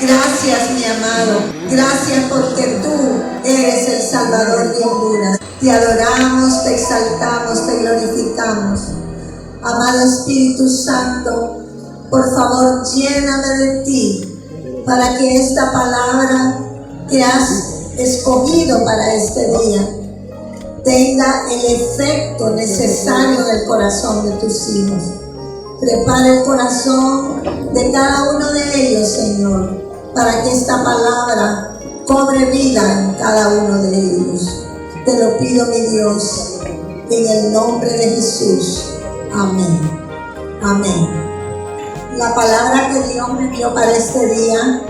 Gracias, mi amado. Gracias porque tú eres el Salvador de Honduras. Te adoramos, te exaltamos, te glorificamos. Amado Espíritu Santo, por favor, lléname de ti para que esta palabra que has escogido para este día tenga el efecto necesario en el corazón de tus hijos. Prepara el corazón de cada uno de ellos, Señor, para que esta palabra cobre vida en cada uno de ellos. Te lo pido, mi Dios, en el nombre de Jesús. Amén. Amén. La palabra que Dios me dio para este día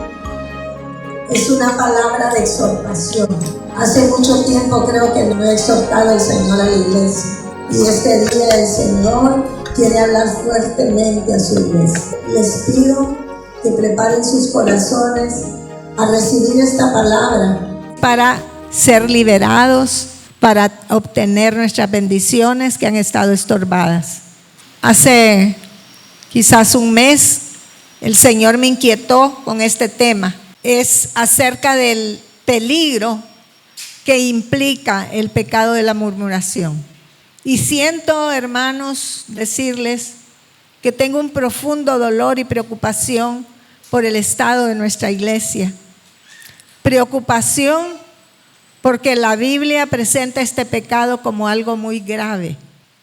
es una palabra de exhortación. Hace mucho tiempo creo que no he exhortado al Señor a la iglesia. Y este día el Señor quiere hablar fuertemente a su iglesia. Les pido que preparen sus corazones a recibir esta palabra para ser liberados, para obtener nuestras bendiciones que han estado estorbadas. Hace quizás un mes el Señor me inquietó con este tema. Es acerca del peligro que implica el pecado de la murmuración. Y siento, hermanos, decirles que tengo un profundo dolor y preocupación por el estado de nuestra iglesia. Preocupación porque la Biblia presenta este pecado como algo muy grave.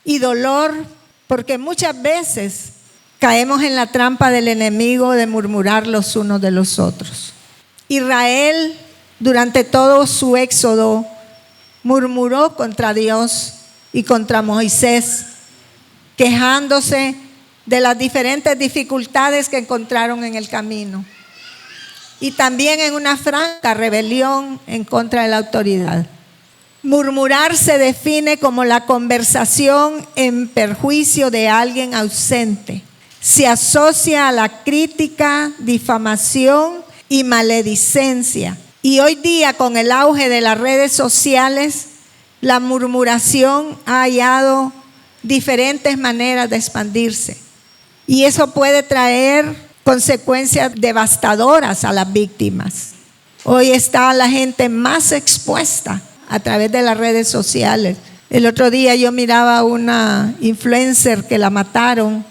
Y dolor porque muchas veces caemos en la trampa del enemigo de murmurar los unos de los otros. Israel, durante todo su éxodo, murmuró contra Dios y contra Moisés, quejándose de las diferentes dificultades que encontraron en el camino. Y también en una franca rebelión en contra de la autoridad. Murmurar se define como la conversación en perjuicio de alguien ausente. Se asocia a la crítica, difamación y maledicencia. Y hoy día, con el auge de las redes sociales, la murmuración ha hallado diferentes maneras de expandirse. Y eso puede traer consecuencias devastadoras a las víctimas. Hoy está la gente más expuesta a través de las redes sociales. El otro día yo miraba a una influencer que la mataron,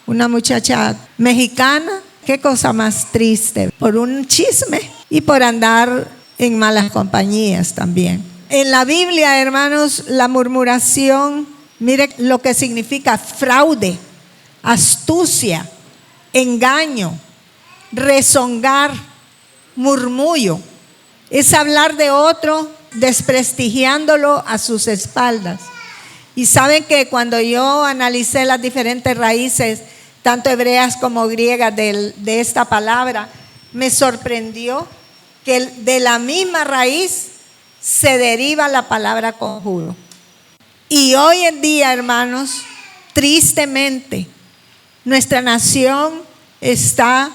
una muchacha mexicana. Qué cosa más triste, por un chisme y por andar en malas compañías también. En la Biblia, hermanos, la murmuración, mire lo que significa: fraude, astucia, engaño, rezongar, murmullo. Es hablar de otro desprestigiándolo a sus espaldas. Y saben que cuando yo analicé las diferentes raíces, tanto hebreas como griegas de esta palabra, me sorprendió que de la misma raíz se deriva la palabra conjuro. Y hoy en día, hermanos, tristemente, nuestra nación está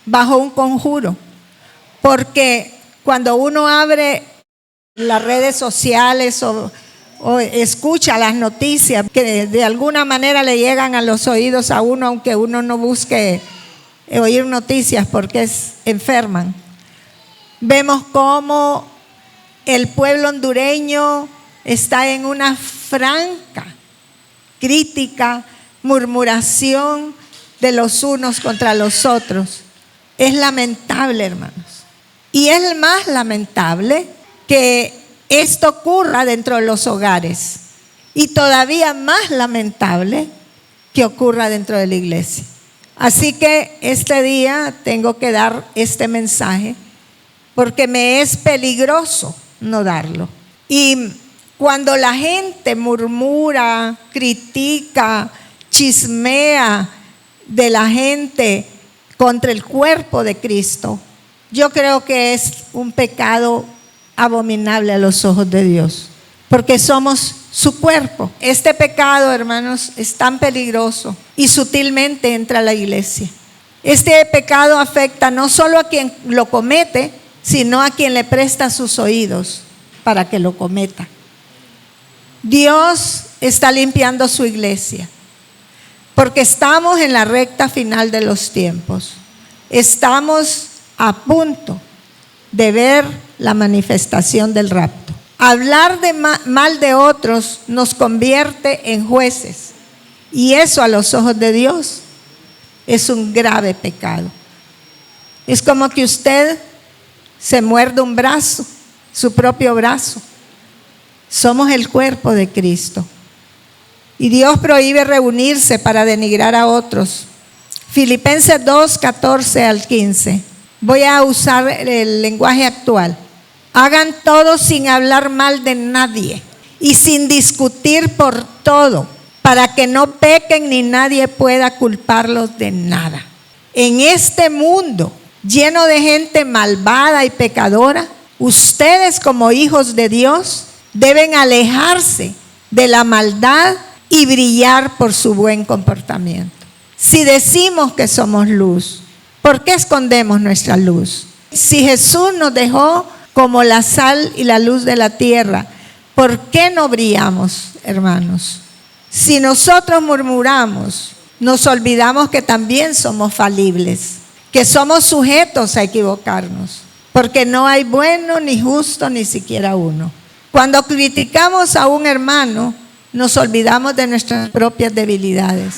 bajo un conjuro, porque cuando uno abre las redes sociales o escucha las noticias que de alguna manera le llegan a los oídos a uno, aunque uno no busque oír noticias porque enferman. Vemos cómo el pueblo hondureño está en una franca crítica, murmuración de los unos contra los otros. Es lamentable, hermanos. Y es más lamentable que esto ocurra dentro de los hogares. Y todavía más lamentable que ocurra dentro de la iglesia. Así que este día tengo que dar este mensaje porque me es peligroso no darlo. Y cuando la gente murmura, critica, chismea de la gente contra el cuerpo de Cristo, yo creo que es un pecado abominable a los ojos de Dios, porque somos su cuerpo. Este pecado, hermanos, es tan peligroso y sutilmente entra a la iglesia. Este pecado afecta no solo a quien lo comete, sino a quien le presta sus oídos para que lo cometa. Dios está limpiando su iglesia, porque estamos en la recta final de los tiempos. Estamos a punto de ver la manifestación del rapto. Hablar mal de otros nos convierte en jueces, y eso a los ojos de Dios es un grave pecado. Es como que usted se muerde un brazo, su propio brazo. Somos el cuerpo de Cristo. Y Dios prohíbe reunirse para denigrar a otros. Filipenses 2, 14 al 15. Voy a usar el lenguaje actual. Hagan todo sin hablar mal de nadie y sin discutir por todo, para que no pequen ni nadie pueda culparlos de nada. En este mundo lleno de gente malvada y pecadora, ustedes como hijos de Dios deben alejarse de la maldad y brillar por su buen comportamiento. Si decimos que somos luz, ¿por qué escondemos nuestra luz? Si Jesús nos dejó como la sal y la luz de la tierra, ¿por qué no brillamos, hermanos? Si nosotros murmuramos, nos olvidamos que también somos falibles, que somos sujetos a equivocarnos, porque no hay bueno ni justo ni siquiera uno. Cuando criticamos a un hermano, nos olvidamos de nuestras propias debilidades.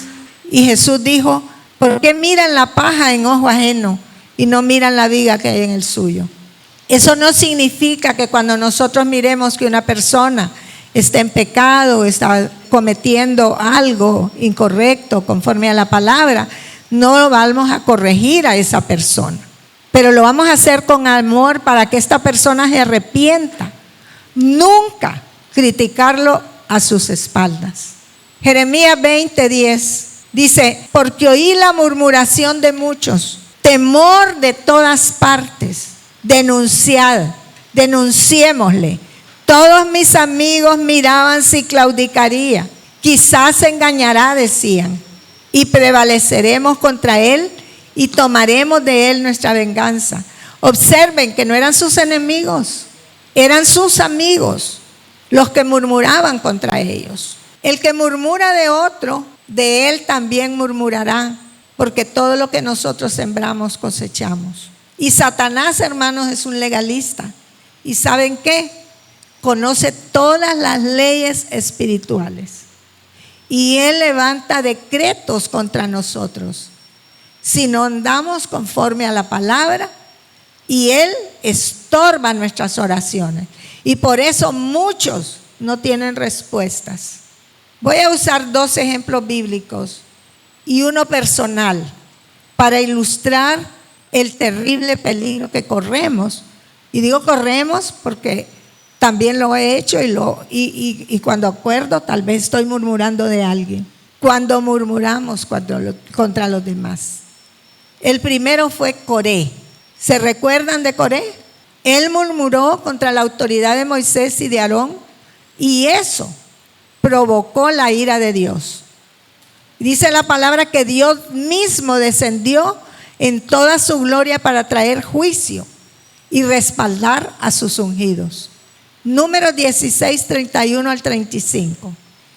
Y Jesús dijo, ¿por qué miran la paja en ojo ajeno y no miran la viga que hay en el suyo? Eso no significa que cuando nosotros miremos que una persona está en pecado, está cometiendo algo incorrecto conforme a la palabra, no vamos a corregir a esa persona. Pero lo vamos a hacer con amor para que esta persona se arrepienta. Nunca criticarlo a sus espaldas. Jeremías 20:10 dice, porque oí la murmuración de muchos, temor de todas partes. Denunciémosle. Todos mis amigos miraban si claudicaría. Quizás se engañará, decían, y prevaleceremos contra él y tomaremos de él nuestra venganza. Observen que no eran sus enemigos, eran sus amigos los que murmuraban contra ellos. El que murmura de otro, de él también murmurará, porque todo lo que nosotros sembramos cosechamos. Y Satanás, hermanos, es un legalista. ¿Y saben qué? Conoce todas las leyes espirituales. Y él levanta decretos contra nosotros si no andamos conforme a la palabra, y él estorba nuestras oraciones. Y por eso muchos no tienen respuestas. Voy a usar 2 ejemplos bíblicos y uno personal para ilustrar el terrible peligro que corremos. Y digo corremos porque también lo he hecho y cuando acuerdo tal vez estoy murmurando de alguien. Cuando murmuramos contra los demás. El primero fue Coré. ¿Se recuerdan de Coré? Él murmuró contra la autoridad de Moisés y de Aarón, y eso provocó la ira de Dios. Dice la palabra que Dios mismo descendió en toda su gloria para traer juicio y respaldar a sus ungidos. Números 16, 31 al 35.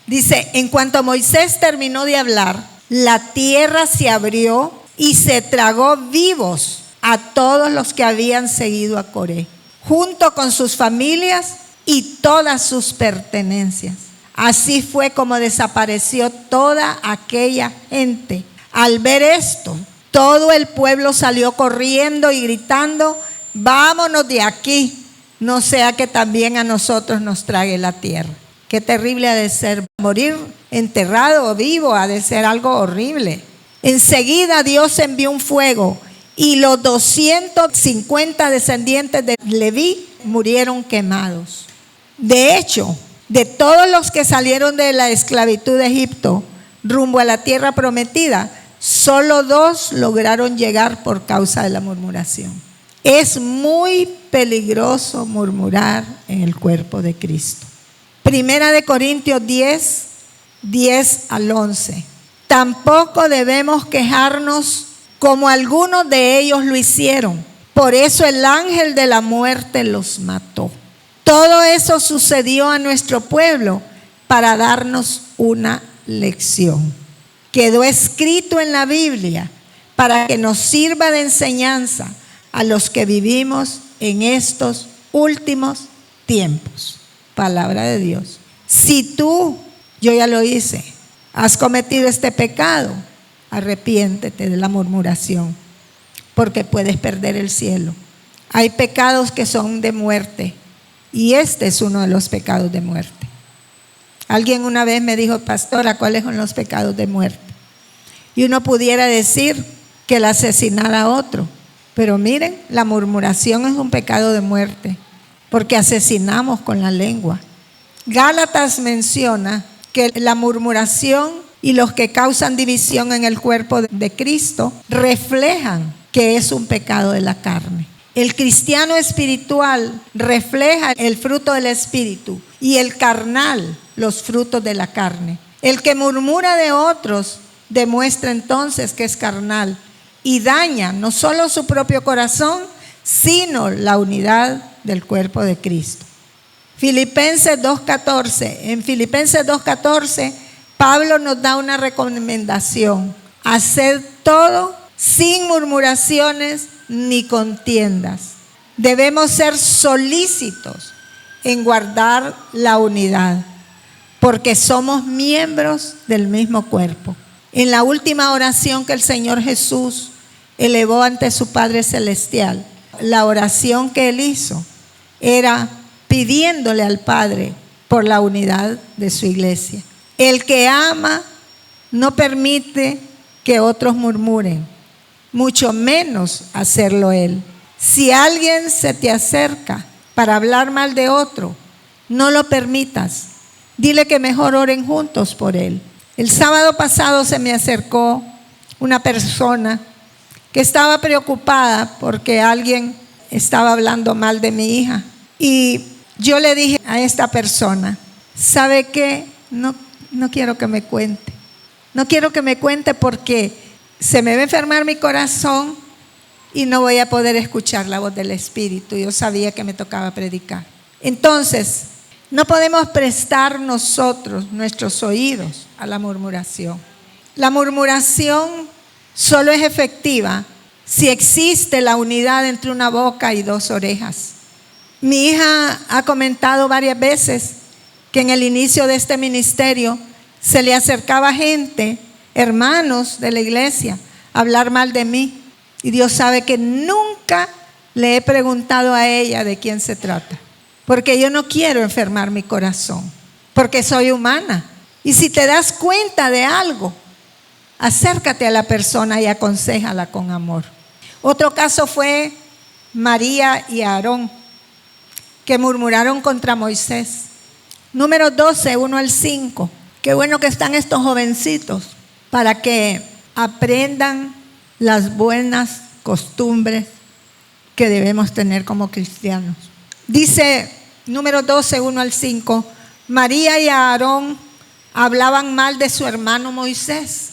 Dice, en cuanto Moisés terminó de hablar, la tierra se abrió y se tragó vivos a todos los que habían seguido a Coré, junto con sus familias y todas sus pertenencias. Así fue como desapareció toda aquella gente. Al ver esto, todo el pueblo salió corriendo y gritando, vámonos de aquí, no sea que también a nosotros nos trague la tierra. Qué terrible ha de ser morir enterrado o vivo, ha de ser algo horrible. Enseguida Dios envió un fuego y los 250 descendientes de Leví murieron quemados. De hecho, de todos los que salieron de la esclavitud de Egipto rumbo a la tierra prometida, solo 2 lograron llegar por causa de la murmuración. Es muy peligroso murmurar en el cuerpo de Cristo. Primera de Corintios 10, 10 al 11. Tampoco debemos quejarnos como algunos de ellos lo hicieron. Por eso el ángel de la muerte los mató. Todo eso sucedió a nuestro pueblo para darnos una lección. Quedó escrito en la Biblia para que nos sirva de enseñanza a los que vivimos en estos últimos tiempos. Palabra de Dios. Si tú, yo ya lo hice, has cometido este pecado, arrepiéntete de la murmuración, porque puedes perder el cielo. Hay pecados que son de muerte, y este es uno de los pecados de muerte. Alguien una vez me dijo: pastora, ¿cuáles son los pecados de muerte? Y uno pudiera decir que el asesinar a otro, pero miren, la murmuración es un pecado de muerte, porque asesinamos con la lengua. Gálatas menciona que la murmuración y los que causan división en el cuerpo de Cristo reflejan que es un pecado de la carne. El cristiano espiritual refleja el fruto del espíritu y el carnal los frutos de la carne. El que murmura de otros demuestra entonces que es carnal y daña no solo su propio corazón, sino la unidad del cuerpo de Cristo. Filipenses 2:14. En Filipenses 2:14, Pablo nos da una recomendación: haced todo sin murmuraciones ni contiendas. Debemos ser solícitos en guardar la unidad, porque somos miembros del mismo cuerpo. En la última oración que el Señor Jesús elevó ante su Padre Celestial, la oración que él hizo era pidiéndole al Padre por la unidad de su iglesia. El que ama no permite que otros murmuren, mucho menos hacerlo él. Si alguien se te acerca para hablar mal de otro, no lo permitas. Dile que mejor oren juntos por él. El sábado pasado se me acercó una persona que estaba preocupada porque alguien estaba hablando mal de mi hija. Y yo le dije a esta persona: ¿sabe qué? No quiero que me cuente. No quiero que me cuente porque se me va a enfermar mi corazón y no voy a poder escuchar la voz del Espíritu. Yo sabía que me tocaba predicar. Entonces, no podemos prestar nosotros nuestros oídos a la murmuración. La murmuración solo es efectiva si existe la unidad entre una boca y dos orejas. Mi hija ha comentado varias veces que en el inicio de este ministerio se le acercaba gente, hermanos de la iglesia, a hablar mal de mí. Y Dios sabe que nunca le he preguntado a ella de quién se trata, porque yo no quiero enfermar mi corazón, porque soy humana. Y si te das cuenta de algo, acércate a la persona y aconséjala con amor. Otro caso fue María y Aarón, que murmuraron contra Moisés. Número 12, 1 al 5. Qué bueno que están estos jovencitos para que aprendan las buenas costumbres que debemos tener como cristianos. Dice número 12, 1 al 5. María y Aarón hablaban mal de su hermano Moisés,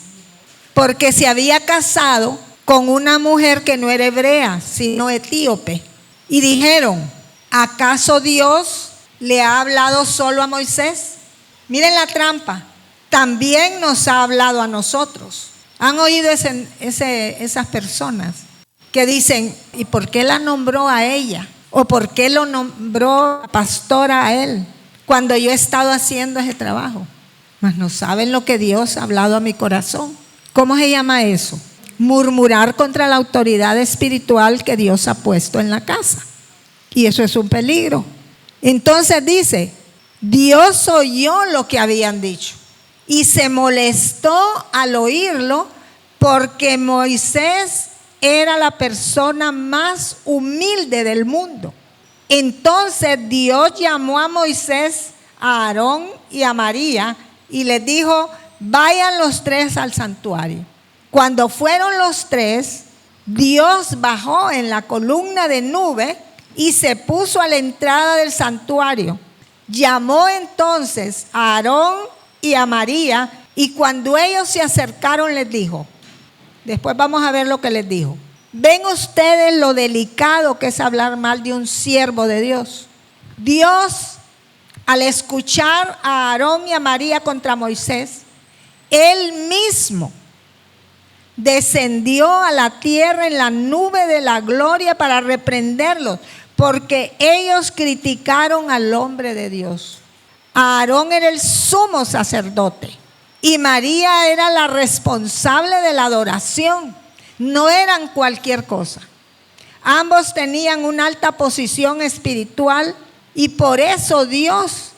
porque se había casado con una mujer que no era hebrea, sino etíope. Y dijeron: ¿acaso Dios le ha hablado solo a Moisés? Miren la trampa. También nos ha hablado a nosotros. ¿Han oído esas personas que dicen: ¿y por qué la nombró a ella? ¿O por qué lo nombró pastora a él cuando yo he estado haciendo ese trabajo? Mas no saben lo que Dios ha hablado a mi corazón. ¿Cómo se llama eso? Murmurar contra la autoridad espiritual que Dios ha puesto en la casa. Y eso es un peligro. Entonces dice: Dios oyó lo que habían dicho y se molestó al oírlo, porque Moisés era la persona más humilde del mundo. Entonces Dios llamó a Moisés, a Aarón y a María y les dijo: vayan los tres al santuario. Cuando fueron los tres, Dios bajó en la columna de nube y se puso a la entrada del santuario. Llamó entonces a Aarón y a María, y cuando ellos se acercaron les dijo, después vamos a ver lo que les dijo: ¿ven ustedes lo delicado que es hablar mal de un siervo de Dios? Dios, al escuchar a Aarón y a María contra Moisés, él mismo descendió a la tierra en la nube de la gloria para reprenderlos, porque ellos criticaron al hombre de Dios. Aarón era el sumo sacerdote y María era la responsable de la adoración. No eran cualquier cosa. Ambos tenían una alta posición espiritual y por eso Dios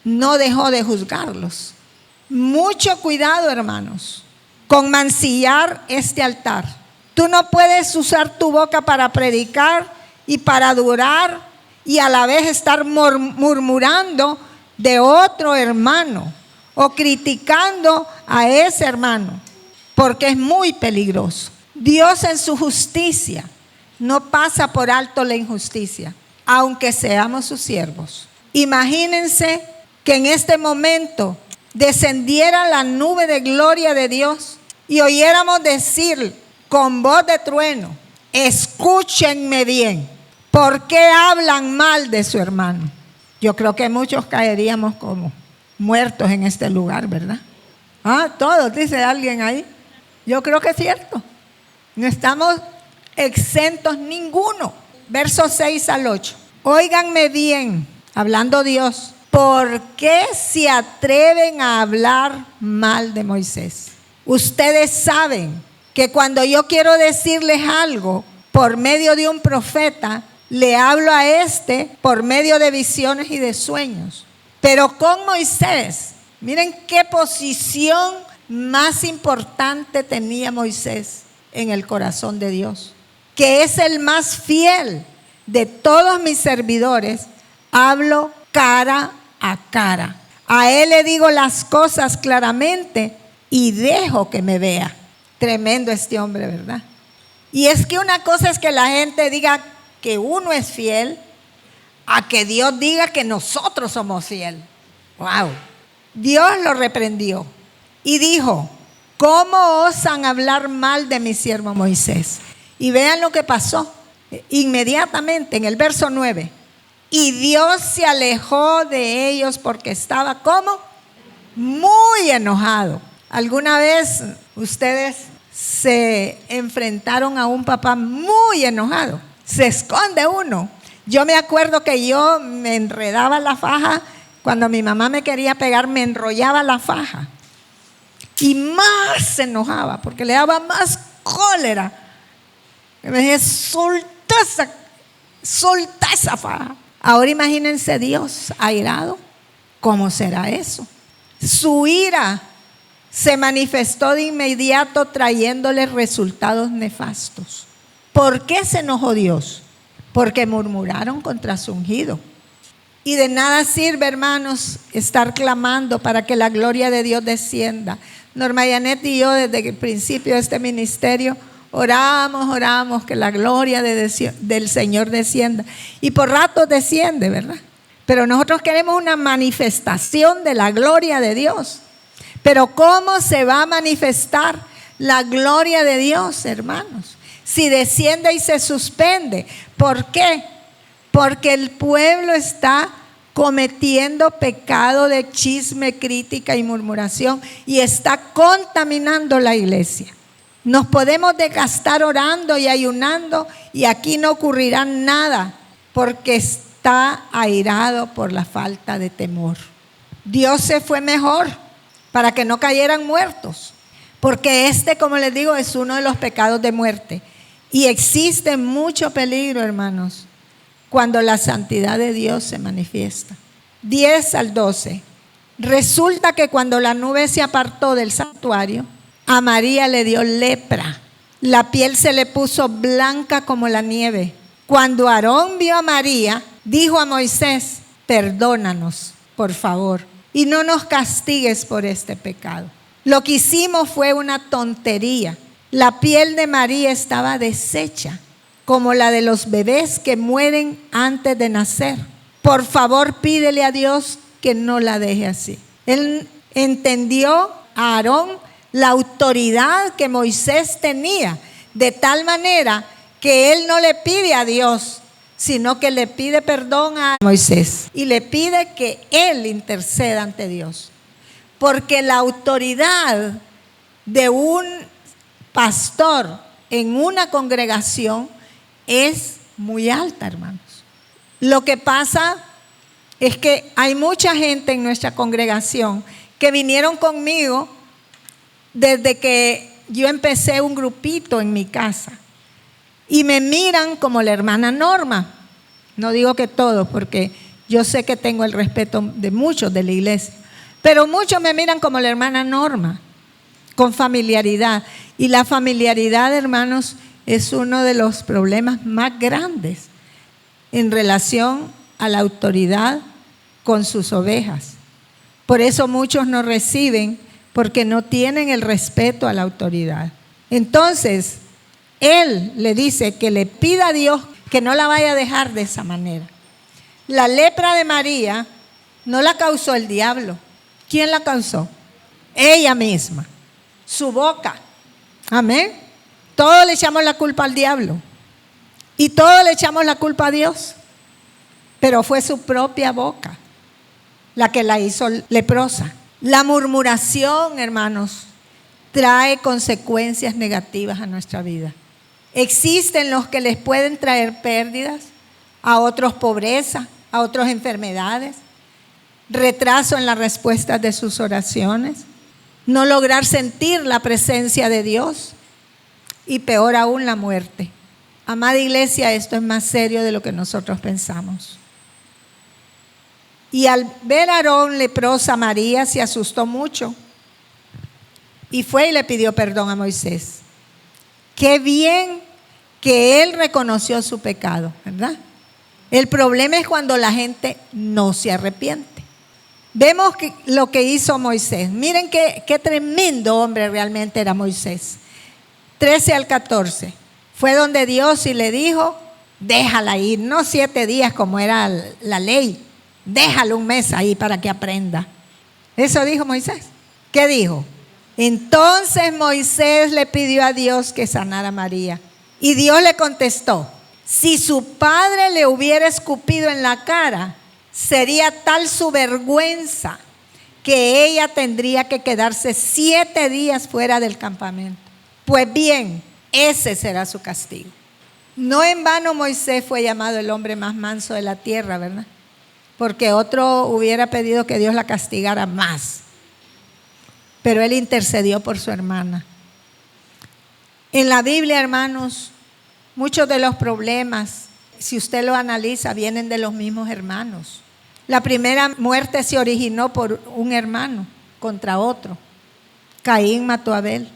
no dejó de juzgarlos. Mucho cuidado, hermanos, con mancillar este altar. Tú no puedes usar tu boca para predicar y para adorar y a la vez estar murmurando de otro hermano o criticando a ese hermano, porque es muy peligroso. Dios en su justicia no pasa por alto la injusticia, aunque seamos sus siervos. Imagínense que en este momento descendiera la nube de gloria de Dios y oyéramos decir con voz de trueno: escúchenme bien, ¿por qué hablan mal de su hermano? Yo creo que muchos caeríamos como muertos en este lugar, ¿verdad? Todos, dice alguien ahí. Yo creo que es cierto. No estamos exentos ninguno. Versos 6 al 8. Óiganme bien, hablando Dios, ¿por qué se atreven a hablar mal de Moisés? Ustedes saben que cuando yo quiero decirles algo por medio de un profeta, le hablo a este por medio de visiones y de sueños. Pero con Moisés, miren qué posición más importante tenía Moisés en el corazón de Dios, que es el más fiel de todos mis servidores. Hablo cara a cara. A él le digo las cosas claramente y dejo que me vea. Tremendo este hombre, ¿verdad? Y es que una cosa es que la gente diga que uno es fiel, a que Dios diga que nosotros somos fieles. ¡Wow! Dios lo reprendió y dijo: ¿cómo osan hablar mal de mi siervo Moisés? Y vean lo que pasó inmediatamente en el verso 9. Y Dios se alejó de ellos porque estaba ¿cómo? Muy enojado. ¿Alguna vez ustedes se enfrentaron a un papá muy enojado? Se esconde uno. Yo me acuerdo que yo me enredaba la faja. Cuando mi mamá me quería pegar, me enrollaba la faja. Y más se enojaba porque le daba más cólera. Y me decía: solta esa faja. Ahora imagínense Dios airado. ¿Cómo será eso? Su ira se manifestó de inmediato trayéndole resultados nefastos. ¿Por qué se enojó Dios? Porque murmuraron contra su ungido. Y de nada sirve, hermanos, estar clamando para que la gloria de Dios descienda. Norma Janet y yo desde el principio de este ministerio oramos que la gloria del Señor descienda. Y por ratos desciende, ¿verdad? Pero nosotros queremos una manifestación de la gloria de Dios. Pero ¿cómo se va a manifestar la gloria de Dios, hermanos? Si desciende y se suspende. ¿Por qué? Porque el pueblo está cometiendo pecado de chisme, crítica y murmuración y está contaminando la iglesia. Nos podemos desgastar orando y ayunando y aquí no ocurrirá nada porque está airado por la falta de temor. Dios se fue mejor para que no cayeran muertos, porque como les digo, es uno de los pecados de muerte. Y existe mucho peligro, hermanos, cuando la santidad de Dios se manifiesta. 10 al 12. Resulta que cuando la nube se apartó del santuario, a María le dio lepra. La piel se le puso blanca como la nieve. Cuando Aarón vio a María, dijo a Moisés: perdónanos, por favor, y no nos castigues por este pecado. Lo que hicimos fue una tontería. La piel de María estaba deshecha, como la de los bebés que mueren antes de nacer. Por favor, pídele a Dios que no la deje así. Él entendió a Aarón la autoridad que Moisés tenía, de tal manera que él no le pide a Dios, sino que le pide perdón a Moisés y le pide que él interceda ante Dios. Porque la autoridad de un pastor en una congregación es muy alta, hermanos. Lo que pasa es que hay mucha gente en nuestra congregación que vinieron conmigo desde que yo empecé un grupito en mi casa y me miran como la hermana Norma. No digo que todos, porque yo sé que tengo el respeto de muchos de la iglesia, pero muchos me miran como la hermana Norma, con familiaridad. Y la familiaridad, hermanos, es uno de los problemas más grandes en relación a la autoridad con sus ovejas. Por eso muchos no reciben, porque no tienen el respeto a la autoridad. Entonces, él le dice que le pida a Dios que no la vaya a dejar de esa manera. La lepra de María no la causó el diablo. ¿Quién la causó? Ella misma, su boca. Amén. Todos le echamos la culpa al diablo y todos le echamos la culpa a Dios, pero fue su propia boca la que la hizo leprosa. La murmuración, hermanos, trae consecuencias negativas a nuestra vida. Existen los que les pueden traer pérdidas, a otros pobreza, a otros enfermedades, retraso en la respuesta de sus oraciones, no lograr sentir la presencia de Dios y peor aún la muerte. Amada iglesia, esto es más serio de lo que nosotros pensamos. Y al ver a Aarón leprosa, María se asustó mucho y fue y le pidió perdón a Moisés. Qué bien que él reconoció su pecado, ¿verdad? El problema es cuando la gente no se arrepiente. Vemos lo que hizo Moisés. Miren qué tremendo hombre realmente era Moisés. 13 al 14. Fue donde Dios y le dijo, déjala ir, no 7 días como era la ley. Déjalo un mes ahí para que aprenda. Eso dijo Moisés. ¿Qué dijo? Entonces Moisés le pidió a Dios que sanara a María. Y Dios le contestó, si su padre le hubiera escupido en la cara, sería tal su vergüenza que ella tendría que quedarse 7 días fuera del campamento. Pues bien, ese será su castigo. No en vano Moisés fue llamado el hombre más manso de la tierra, ¿verdad? Porque otro hubiera pedido que Dios la castigara más. Pero él intercedió por su hermana. En la Biblia, hermanos, muchos de los problemas, si usted lo analiza, vienen de los mismos hermanos. La primera muerte se originó por un hermano contra otro. Caín mató a Abel.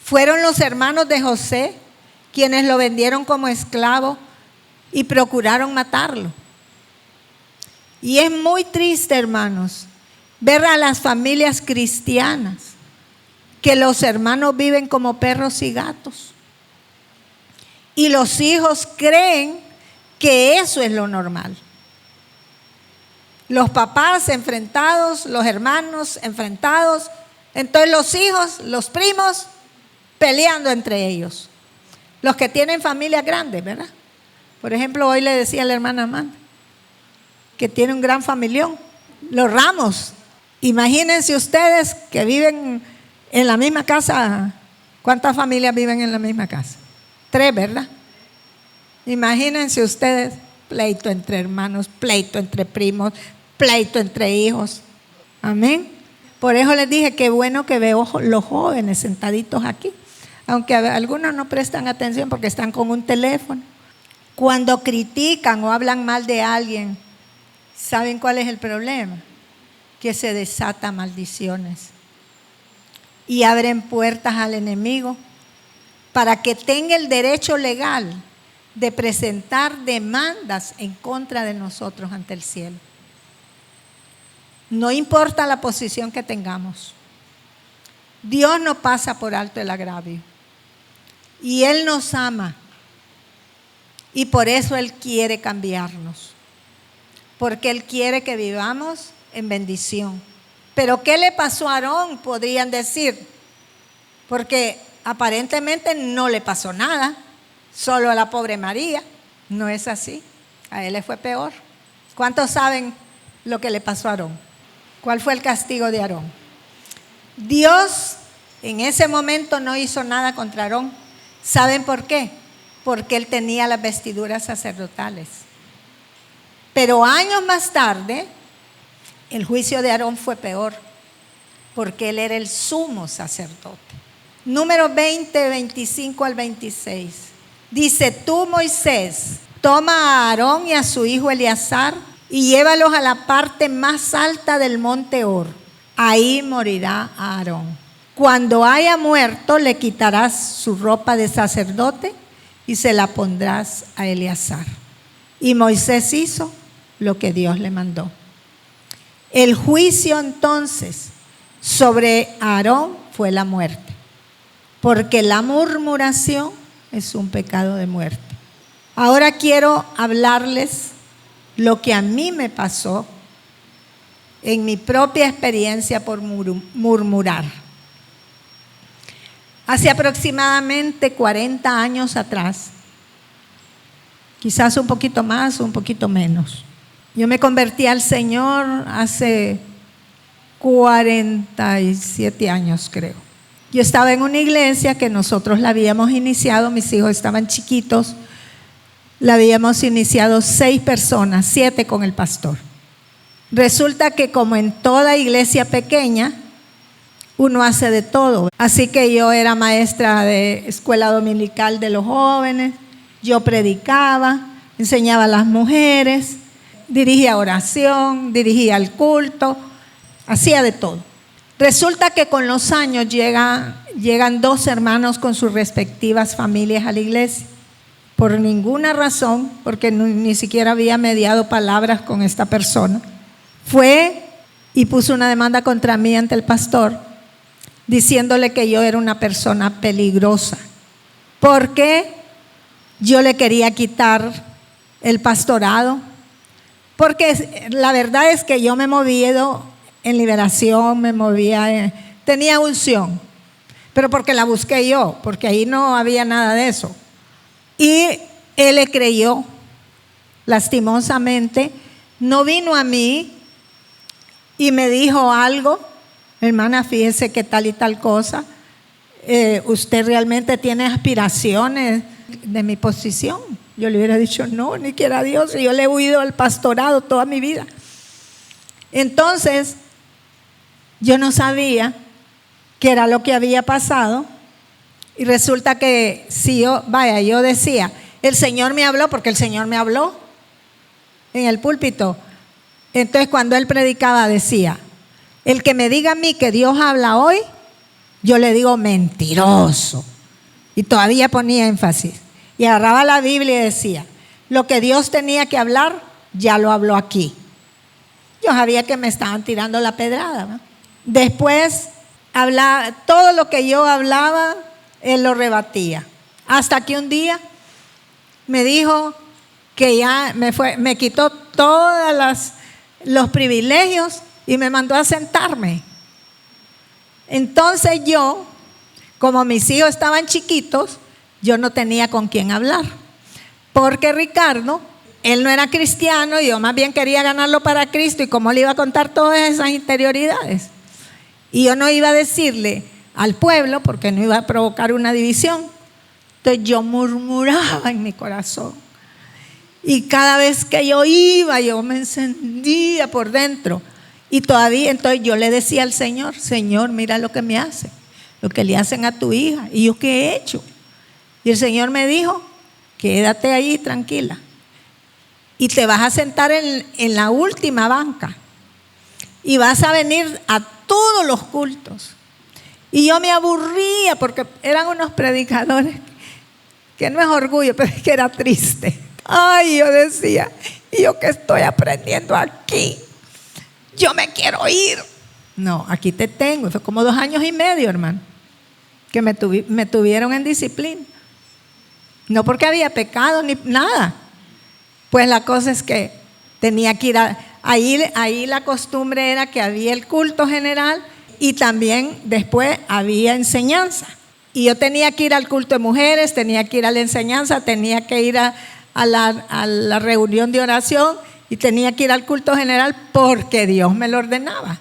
Fueron los hermanos de José quienes lo vendieron como esclavo y procuraron matarlo. Y es muy triste, hermanos, ver a las familias cristianas que los hermanos viven como perros y gatos. Y los hijos creen que eso es lo normal. Los papás enfrentados, los hermanos enfrentados, entonces los hijos, los primos, peleando entre ellos. Los que tienen familias grandes, ¿verdad? Por ejemplo, hoy le decía a la hermana Amanda que tiene un gran familión. Los Ramos, imagínense ustedes que viven en la misma casa. ¿Cuántas familias viven en la misma casa? 3, ¿verdad? Imagínense ustedes, pleito entre hermanos, pleito entre primos, pleito entre hijos. Amén. Por eso les dije que bueno que veo los jóvenes sentaditos aquí, aunque algunos no prestan atención porque están con un teléfono. Cuando critican o hablan mal de alguien, ¿saben cuál es el problema? Que se desatan maldiciones y abren puertas al enemigo para que tenga el derecho legal de presentar demandas en contra de nosotros ante el cielo. No importa la posición que tengamos, Dios no pasa por alto el agravio y Él nos ama y por eso Él quiere cambiarnos, porque Él quiere que vivamos en bendición. Pero ¿qué le pasó a Aarón? Podrían decir, porque aparentemente no le pasó nada, solo a la pobre María. No es así, a él le fue peor. ¿Cuántos saben lo que le pasó a Aarón? ¿Cuál fue el castigo de Aarón? Dios en ese momento no hizo nada contra Aarón. ¿Saben por qué? Porque él tenía las vestiduras sacerdotales. Pero años más tarde, el juicio de Aarón fue peor, porque él era el sumo sacerdote. Número 20, 25 al 26. Dice: tú, Moisés, toma a Aarón y a su hijo Eleazar y llévalos a la parte más alta del monte Hor. Ahí morirá Aarón. Cuando haya muerto, le quitarás su ropa de sacerdote y se la pondrás a Eleazar. Y Moisés hizo lo que Dios le mandó. El juicio entonces sobre Aarón fue la muerte, porque la murmuración es un pecado de muerte. Ahora quiero hablarles lo que a mí me pasó en mi propia experiencia por murmurar. Hace aproximadamente 40 años atrás, quizás un poquito más o un poquito menos, yo me convertí al Señor hace 47 años, creo. Yo estaba en una iglesia que nosotros la habíamos iniciado, mis hijos estaban chiquitos, la habíamos iniciado 6 personas, 7 con el pastor. Resulta que como en toda iglesia pequeña, uno hace de todo. Así que yo era maestra de escuela dominical de los jóvenes, yo predicaba, enseñaba a las mujeres, dirigía oración, dirigía el culto, hacía de todo. Resulta que con los años llegan 2 hermanos con sus respectivas familias a la iglesia. Por ninguna razón, porque ni siquiera había mediado palabras con esta persona, fue y puso una demanda contra mí ante el pastor, diciéndole que yo era una persona peligrosa, porque yo le quería quitar el pastorado, porque la verdad es que yo me he movido en liberación, tenía unción, pero porque la busqué yo, porque ahí no había nada de eso. Y él le creyó, lastimosamente, no vino a mí y me dijo algo: hermana, fíjese que tal y tal cosa, usted realmente tiene aspiraciones de mi posición. Yo le hubiera dicho no, ni quiera Dios, y yo le he huido al pastorado toda mi vida. Entonces, yo no sabía qué era lo que había pasado, y resulta que si yo decía, el Señor me habló, porque el Señor me habló en el púlpito. Entonces cuando él predicaba decía: el que me diga a mí que Dios habla hoy, yo le digo mentiroso. Y todavía ponía énfasis. Y agarraba la Biblia y decía: lo que Dios tenía que hablar, ya lo habló aquí. Yo sabía que me estaban tirando la pedrada, ¿no? Después, todo lo que yo hablaba, él lo rebatía. Hasta que un día me dijo que ya me quitó todos los privilegios y me mandó a sentarme. Entonces yo, como mis hijos estaban chiquitos, yo no tenía con quién hablar, porque Ricardo, él no era cristiano y yo más bien quería ganarlo para Cristo, y cómo le iba a contar todas esas interioridades. Y yo no iba a decirle al pueblo, porque no iba a provocar una división. Entonces yo murmuraba en mi corazón, y cada vez que yo iba, yo me encendía por dentro. Y todavía, entonces yo le decía al Señor: Señor, mira lo que me hacen, lo que le hacen a tu hija. ¿Y yo qué he hecho? Y el Señor me dijo: quédate ahí tranquila, y te vas a sentar en la última banca, y vas a venir a todos los cultos. Y yo me aburría, porque eran unos predicadores que no es orgullo, pero es que era triste. Ay, yo decía: ¿y yo qué estoy aprendiendo aquí? Yo me quiero ir. No, aquí te tengo. Fue como 2 años y medio, hermano, que me tuvieron en disciplina. No porque había pecado ni nada. Pues la cosa es que tenía que ir ahí la costumbre era que había el culto general y también después había enseñanza. Y yo tenía que ir al culto de mujeres, tenía que ir a la enseñanza, tenía que ir a la reunión de oración y tenía que ir al culto general porque Dios me lo ordenaba.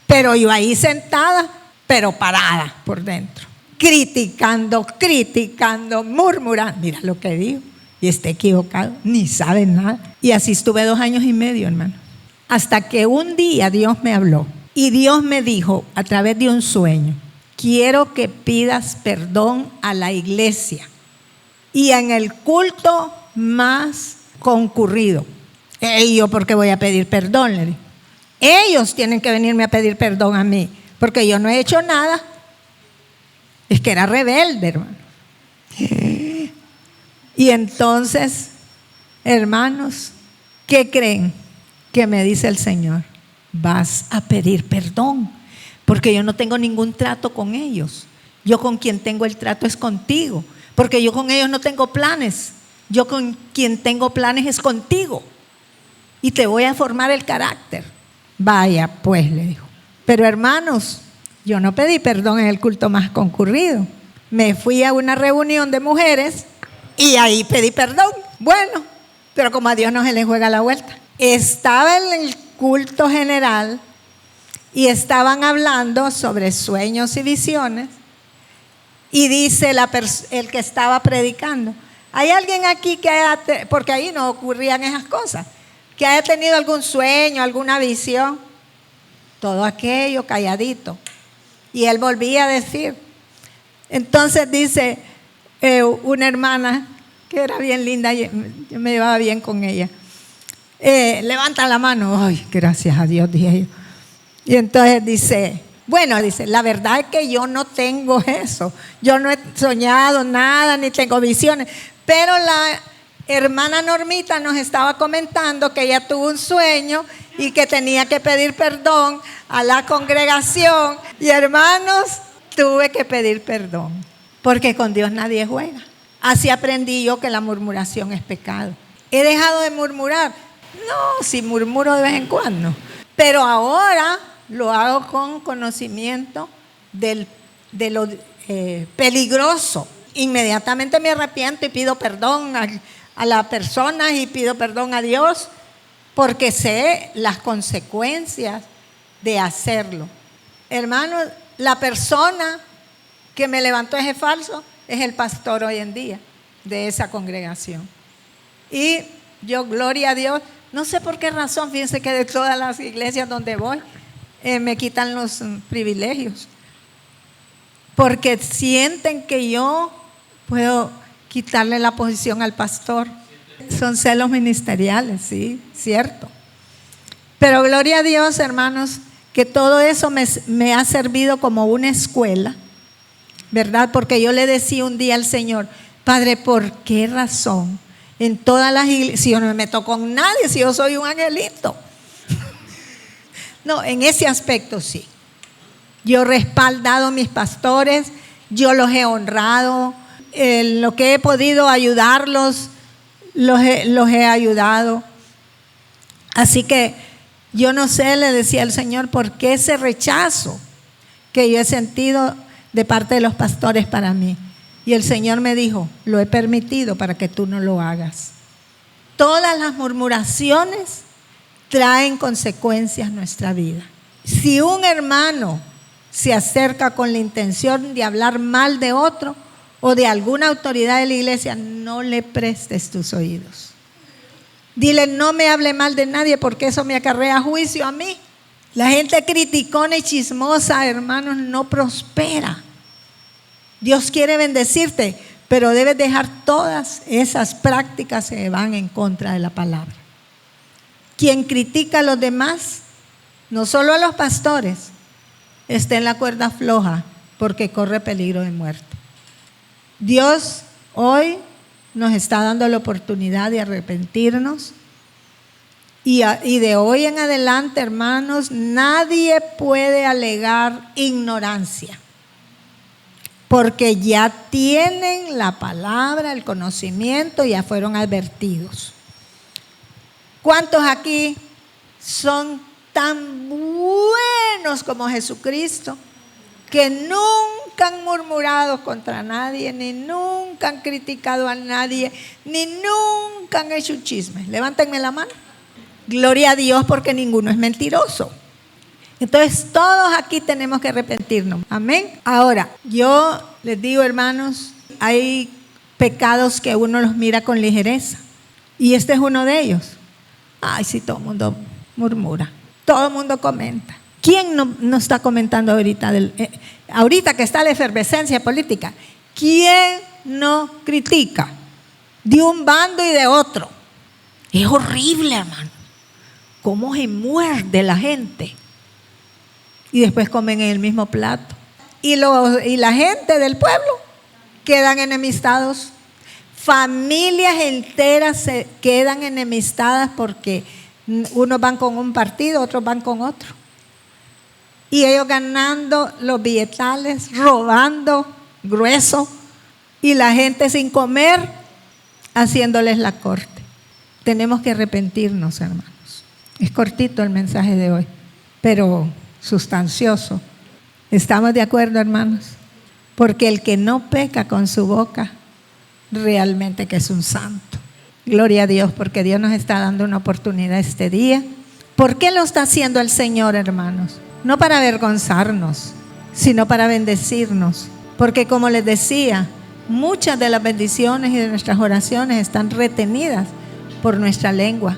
Pero yo ahí sentada, pero parada por dentro, criticando, murmurando. Mira lo que digo, y está equivocado, ni sabe nada. Y así estuve 2 años y medio, hermano. Hasta que un día Dios me habló y Dios me dijo a través de un sueño: quiero que pidas perdón a la iglesia y en el culto más concurrido. ¿Y yo por qué voy a pedir perdón? Le dije. Ellos tienen que venirme a pedir perdón a mí, porque yo no he hecho nada. Es que era rebelde, hermano. Y entonces, hermanos, ¿qué creen que me dice el Señor? Vas a pedir perdón, porque yo no tengo ningún trato con ellos. Yo con quien tengo el trato es contigo, porque yo con ellos no tengo planes. Yo con quien tengo planes es contigo, y te voy a formar el carácter. Vaya pues, le dijo. Pero hermanos, yo no pedí perdón en el culto más concurrido. Me fui a una reunión de mujeres y ahí pedí perdón. Bueno, pero como a Dios no se le juega la vuelta. Estaba en el culto general y estaban hablando sobre sueños y visiones, y dice el que estaba predicando: ¿hay alguien aquí que haya, porque ahí no ocurrían esas cosas, que haya tenido algún sueño, alguna visión? Todo aquello calladito. Y él volvía a decir. Entonces dice una hermana que era bien linda, yo me llevaba bien con ella, levanta la mano. Ay, gracias a Dios, dije yo. Y entonces dice, bueno, dice, la verdad es que yo no tengo eso. Yo no he soñado nada, ni tengo visiones. Pero la hermana Normita nos estaba comentando que ella tuvo un sueño y que tenía que pedir perdón a la congregación. Y hermanos, tuve que pedir perdón, porque con Dios nadie juega. Así aprendí yo que la murmuración es pecado. ¿He dejado de murmurar? No, sí murmuro de vez en cuando, pero ahora lo hago con conocimiento de lo peligroso. Inmediatamente me arrepiento y pido perdón a la persona y pido perdón a Dios, porque sé las consecuencias de hacerlo. Hermanos, la persona que me levantó ese falso es el pastor hoy en día de esa congregación. Y yo, gloria a Dios, no sé por qué razón, fíjense que de todas las iglesias donde voy, me quitan los privilegios, porque sienten que yo puedo quitarle la posición al pastor. Son celos ministeriales, sí, cierto. Pero gloria a Dios, hermanos, que todo eso me ha servido como una escuela, ¿verdad? Porque yo le decía un día al Señor: Padre, ¿por qué razón en todas las iglesias, si yo no me meto con nadie, si yo soy un angelito? No, en ese aspecto sí. Yo he respaldado a mis pastores, yo los he honrado, en lo que he podido ayudarlos, los he ayudado. Así que yo no sé, le decía al Señor, por qué ese rechazo que yo he sentido de parte de los pastores para mí. Y el Señor me dijo: lo he permitido para que tú no lo hagas. Todas las murmuraciones traen consecuencias en nuestra vida. Si un hermano se acerca con la intención de hablar mal de otro o de alguna autoridad de la iglesia, no le prestes tus oídos. Dile: no me hable mal de nadie, porque eso me acarrea juicio a mí. La gente criticona y chismosa, hermanos, no prospera. Dios quiere bendecirte, pero debes dejar todas esas prácticas que van en contra de la palabra. Quien critica a los demás, no solo a los pastores, está en la cuerda floja, porque corre peligro de muerte. Dios hoy nos está dando la oportunidad de arrepentirnos, y de hoy en adelante, hermanos, nadie puede alegar ignorancia, porque ya tienen la palabra, el conocimiento, ya fueron advertidos. ¿Cuántos aquí son tan buenos como Jesucristo, que nunca han murmurado contra nadie, ni nunca han criticado a nadie, ni nunca han hecho un chisme? Levántenme la mano. Gloria a Dios, porque ninguno es mentiroso. Entonces todos aquí tenemos que arrepentirnos. Amén. Ahora, yo les digo, hermanos, hay pecados que uno los mira con ligereza. Y este es uno de ellos. Ay, sí, todo el mundo murmura. Todo el mundo comenta. ¿Quién no está comentando ahorita? Ahorita que está la efervescencia política. ¿Quién no critica? De un bando y de otro. Es horrible, hermano. Cómo se muerde la gente. Y después comen en el mismo plato. Y la gente del pueblo quedan enemistados. Familias enteras se quedan enemistadas porque unos van con un partido, otros van con otro. Y ellos ganando los billetales, robando grueso, y la gente sin comer, haciéndoles la corte. Tenemos que arrepentirnos, hermanos. Es cortito el mensaje de hoy, pero sustancioso. ¿Estamos de acuerdo, hermanos? Porque el que no peca con su boca, realmente que es un santo. Gloria a Dios, porque Dios nos está dando una oportunidad este día. ¿Por qué lo está haciendo el Señor, hermanos? No para avergonzarnos, sino para bendecirnos. Porque como les decía, muchas de las bendiciones y de nuestras oraciones están retenidas por nuestra lengua.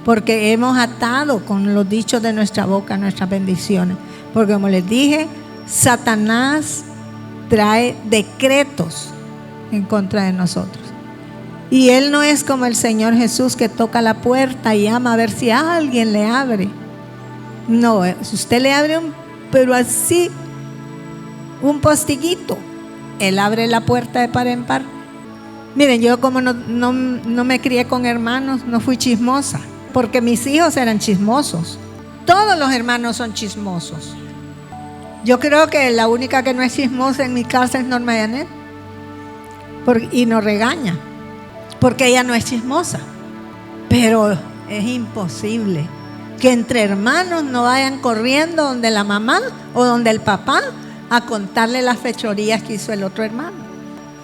Porque hemos atado con los dichos de nuestra boca nuestras bendiciones. Porque como les dije, Satanás trae decretos en contra de nosotros. Y Él no es como el Señor Jesús que toca la puerta y llama a ver si alguien le abre. No, si usted le abre pero así, un postiguito, Él abre la puerta de par en par. Miren, yo como no me crié con hermanos, no fui chismosa, porque mis hijos eran chismosos. Todos los hermanos son chismosos. Yo creo que la única que no es chismosa en mi casa es Norma Janet. Y nos regaña, porque ella no es chismosa. Pero es imposible que entre hermanos no vayan corriendo donde la mamá o donde el papá a contarle las fechorías que hizo el otro hermano.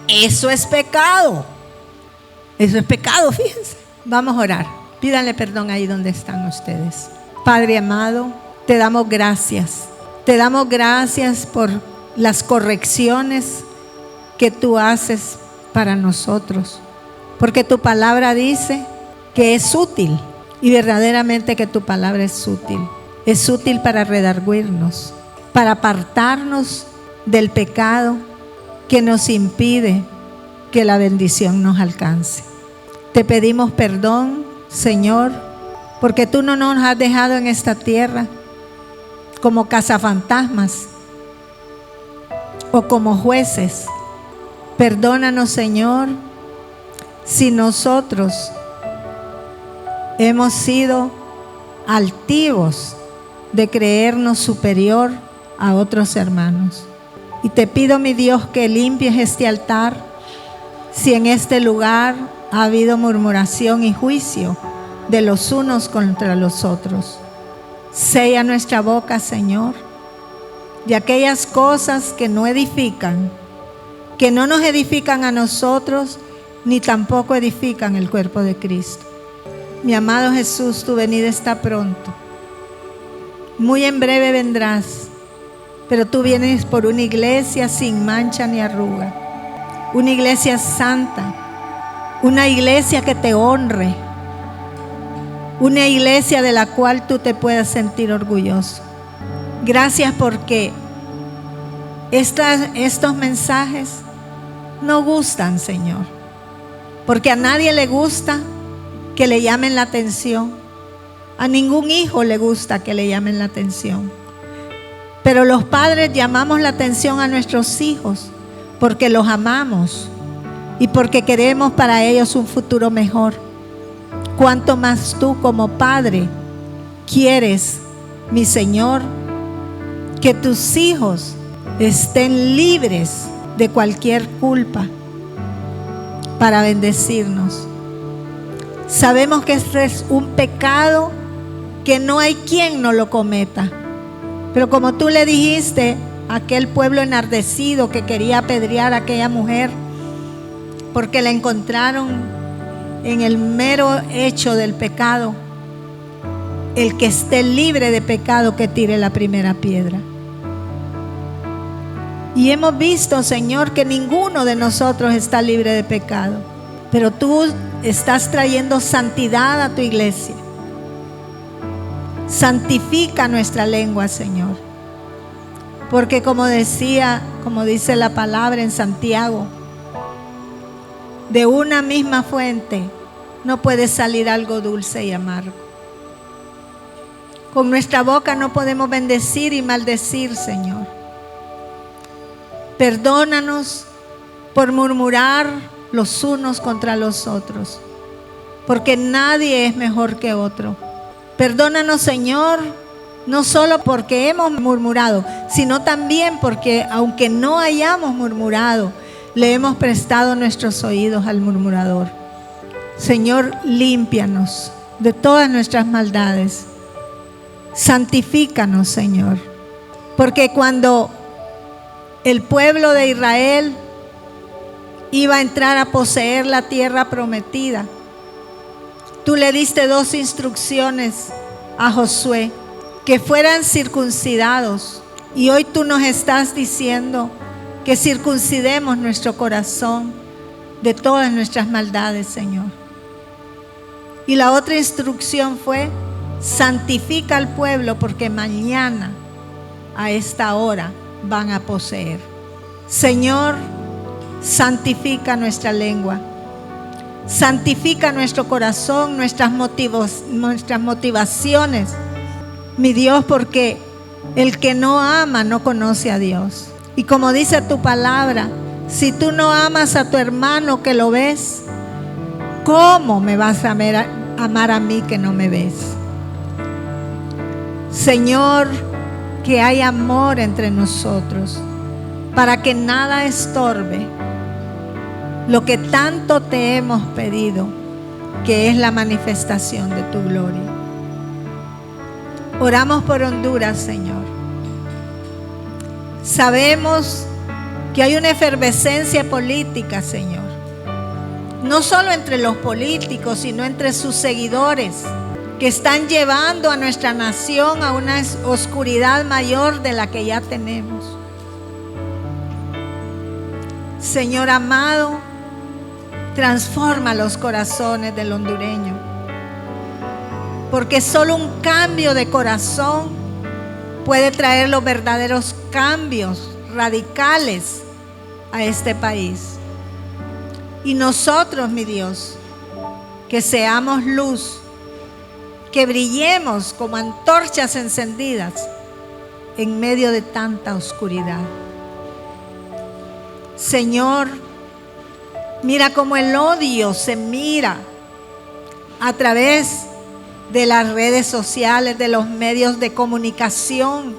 Eso es pecado. Eso es pecado, fíjense. Vamos a orar. Pídanle perdón ahí donde están ustedes. Padre amado, te damos gracias. Te damos gracias por las correcciones que tú haces para nosotros. Porque tu palabra dice que es útil. Y verdaderamente que tu palabra es útil. Es útil para redarguirnos, para apartarnos del pecado que nos impide que la bendición nos alcance. Te pedimos perdón, Señor, porque tú no nos has dejado en esta tierra como cazafantasmas o como jueces. Perdónanos, Señor, si nosotros hemos sido altivos de creernos superior a otros hermanos. Y te pido, mi Dios, que limpies este altar si en este lugar ha habido murmuración y juicio de los unos contra los otros. Sella nuestra boca, Señor, de aquellas cosas que no edifican, que no nos edifican a nosotros, ni tampoco edifican el cuerpo de Cristo. Mi amado Jesús, tu venida está pronto. Muy en breve vendrás, pero tú vienes por una iglesia sin mancha ni arruga, una iglesia santa, una iglesia que te honre, una iglesia de la cual tú te puedas sentir orgulloso. Gracias porque estos mensajes no gustan, Señor, porque a nadie le gusta que le llamen la atención. A ningún hijo le gusta que le llamen la atención. Pero los padres llamamos la atención a nuestros hijos porque los amamos y porque queremos para ellos un futuro mejor. Cuánto más tú como padre quieres, mi Señor, que tus hijos estén libres de cualquier culpa para bendecirnos. Sabemos que este es un pecado que no hay quien no lo cometa. Pero como tú le dijiste a aquel pueblo enardecido que quería apedrear a aquella mujer porque la encontraron en el mero hecho del pecado, el que esté libre de pecado que tire la primera piedra. Y hemos visto, Señor, que ninguno de nosotros está libre de pecado, pero tú estás trayendo santidad a tu iglesia. Santifica nuestra lengua, Señor, porque como dice la palabra en Santiago, de una misma fuente no puede salir algo dulce y amargo. Con nuestra boca no podemos bendecir y maldecir, Señor. Perdónanos por murmurar los unos contra los otros, porque nadie es mejor que otro. Perdónanos, Señor, no solo porque hemos murmurado, sino también porque, aunque no hayamos murmurado, le hemos prestado nuestros oídos al murmurador. Señor, límpianos de todas nuestras maldades. Santifícanos, Señor, porque cuando el pueblo de Israel iba a entrar a poseer la tierra prometida, tú le diste 2 instrucciones a Josué: que fueran circuncidados. Y hoy tú nos estás diciendo que circuncidemos nuestro corazón de todas nuestras maldades, Señor. Y la otra instrucción fue: santifica al pueblo, porque mañana a esta hora van a poseer. Señor, santifica nuestra lengua, santifica nuestro corazón, nuestras motivaciones, mi Dios, porque el que no ama no conoce a Dios. Y como dice tu palabra, si tú no amas a tu hermano que lo ves, ¿cómo me vas a amar a mí que no me ves? Señor, que hay amor entre nosotros, para que nada estorbe lo que tanto te hemos pedido, que es la manifestación de tu gloria. Oramos por Honduras, Señor. Sabemos que hay una efervescencia política, Señor, no solo entre los políticos, sino entre sus seguidores, que están llevando a nuestra nación a una oscuridad mayor de la que ya tenemos. Señor amado, transforma los corazones del hondureño, porque solo un cambio de corazón puede traer los verdaderos cambios radicales a este país. Y nosotros, mi Dios, que seamos luz, que brillemos como antorchas encendidas en medio de tanta oscuridad. Señor, mira cómo el odio se mira a través de las redes sociales, de los medios de comunicación.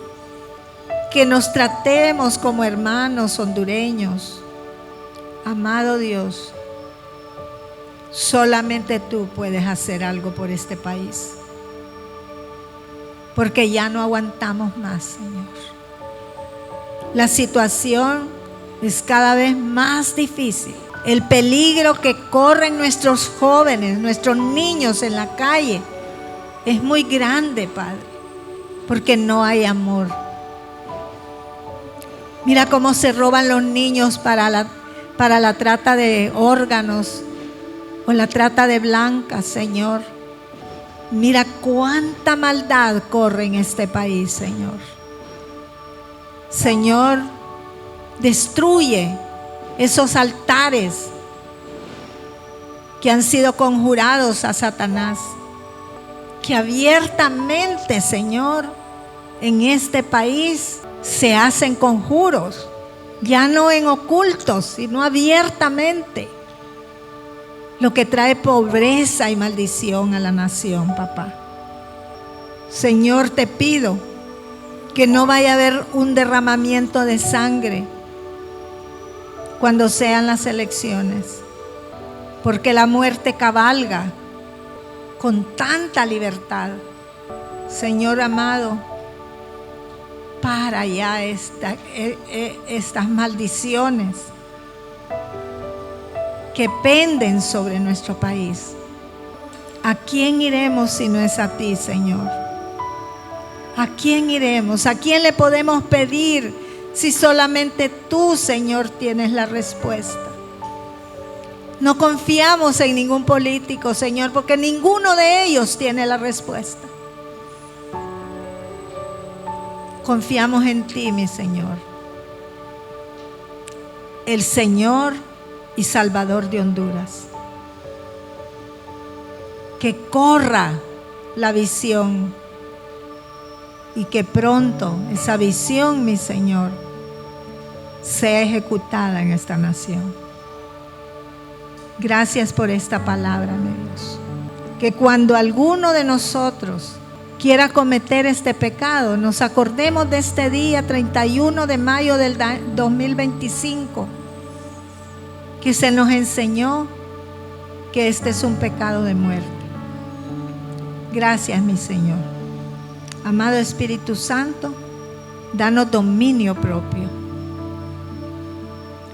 Que nos tratemos como hermanos hondureños. Amado Dios, solamente tú puedes hacer algo por este país, porque ya no aguantamos más, Señor. La situación es cada vez más difícil. El peligro que corren nuestros jóvenes, nuestros niños en la calle, es muy grande, Padre, porque no hay amor. Mira cómo se roban los niños para la trata de órganos o la trata de blancas, Señor. Mira cuánta maldad corre en este país, Señor. Señor, destruye esos altares que han sido conjurados a Satanás, que abiertamente, Señor, en este país se hacen conjuros, ya no en ocultos, sino abiertamente, lo que trae pobreza y maldición a la nación, papá. Señor, te pido que no vaya a haber un derramamiento de sangre cuando sean las elecciones, porque la muerte cabalga con tanta libertad. Señor amado, para ya estas maldiciones que penden sobre nuestro país. ¿A quién iremos si no es a ti, Señor? ¿A quién iremos? ¿A quién le podemos pedir si solamente tú, Señor, tienes la respuesta? No confiamos en ningún político, Señor, porque ninguno de ellos tiene la respuesta. Confiamos en ti, mi Señor, el Señor y Salvador de Honduras. Que corra la visión y que pronto esa visión, mi Señor, sea ejecutada en esta nación. Gracias por esta palabra, mi Dios. Que cuando alguno de nosotros quiera cometer este pecado, nos acordemos de este día 31 de mayo del 2025, que se nos enseñó que este es un pecado de muerte. Gracias, mi Señor. Amado Espíritu Santo, danos dominio propio,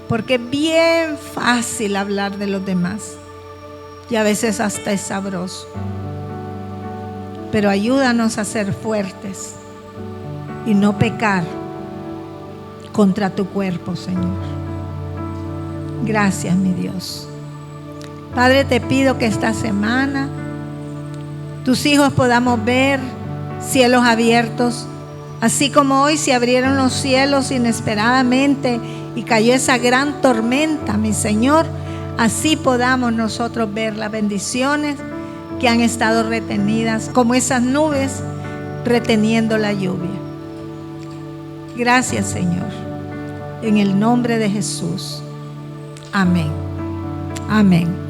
porque es bien fácil hablar de los demás y a veces hasta es sabroso. Pero ayúdanos a ser fuertes y no pecar contra tu cuerpo, Señor. Gracias, mi Dios. Padre, te pido que esta semana tus hijos podamos ver cielos abiertos, así como hoy se abrieron los cielos inesperadamente y cayó esa gran tormenta, mi Señor. Así podamos nosotros ver las bendiciones que han estado retenidas, como esas nubes reteniendo la lluvia. Gracias, Señor, en el nombre de Jesús. Amén. Amén.